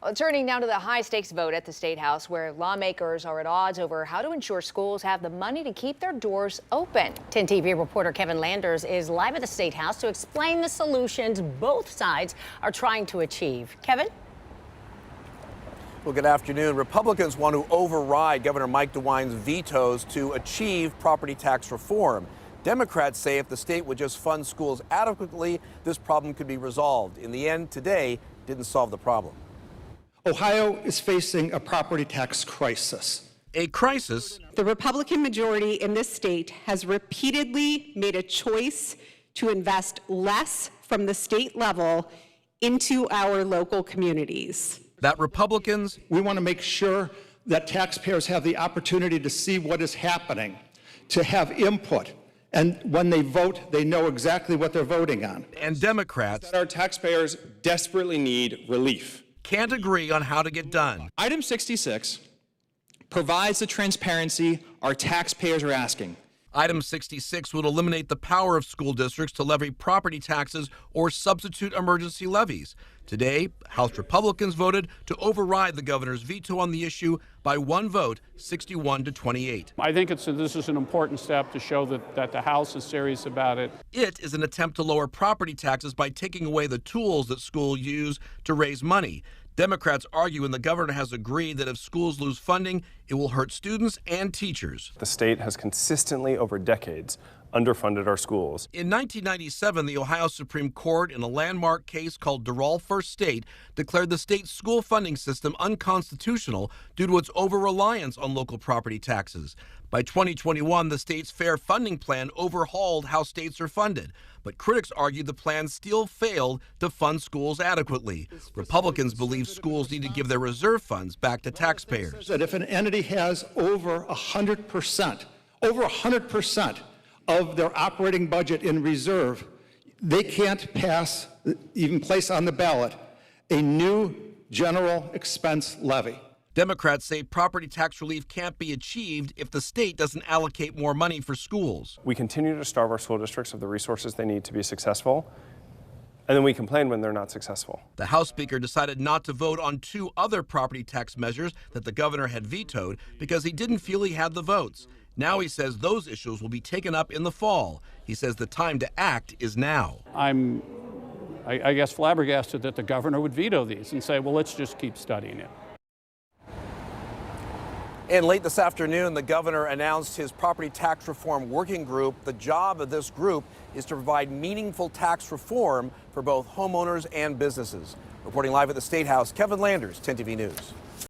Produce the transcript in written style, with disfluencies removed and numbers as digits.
Well, turning now to the high-stakes vote at the State House, where lawmakers are at odds over how to ensure schools have the money to keep their doors open. 10 TV reporter Kevin Landers is live at the State House to explain the solutions both sides are trying to achieve. Kevin? Well, good afternoon. Republicans want to override Governor Mike DeWine's vetoes to achieve property tax reform. Democrats say if the state would just fund schools adequately, this problem could be resolved. In the end, today didn't solve the problem. Ohio is facing a property tax crisis. A crisis. The Republican majority in this state has repeatedly made a choice to invest less from the state level into our local communities. That Republicans. We want to make sure that taxpayers have the opportunity to see what is happening, to have input. And when they vote, they know exactly what they're voting on. And Democrats. That our taxpayers desperately need relief. Can't agree on how to get done. Item 66 provides the transparency our taxpayers are asking. Item 66 would eliminate the power of school districts to levy property taxes or substitute emergency levies. Today, House Republicans voted to override the governor's veto on the issue by one vote, 61-28. I think this is an important step to show that the House is serious about it. It is an attempt to lower property taxes by taking away the tools that schools use to raise money. Democrats argue, and the governor has agreed, that if schools lose funding, it will hurt students and teachers. The state has consistently, over decades, underfunded our schools. In 1997, the Ohio Supreme Court, in a landmark case called Durrell First State, declared the state's school funding system unconstitutional due to its over-reliance on local property taxes. By 2021, the state's fair funding plan overhauled how states are funded. But critics argue the plan still failed to fund schools adequately. Republicans believe schools need to give their reserve funds back to taxpayers. That if an entity has over 100% of their operating budget in reserve, they can't pass, even place on the ballot, a new general expense levy. Democrats say property tax relief can't be achieved if the state doesn't allocate more money for schools. We continue to starve our school districts of the resources they need to be successful, and then we complain when they're not successful. The House Speaker decided not to vote on two other property tax measures that the governor had vetoed because he didn't feel he had the votes. Now he says those issues will be taken up in the fall. He says the time to act is now. I guess, flabbergasted that the governor would veto these and say, well, let's just keep studying it. And late this afternoon, the governor announced his property tax reform working group. The job of this group is to provide meaningful tax reform for both homeowners and businesses. Reporting live at the State House, Kevin Landers, 10 TV News.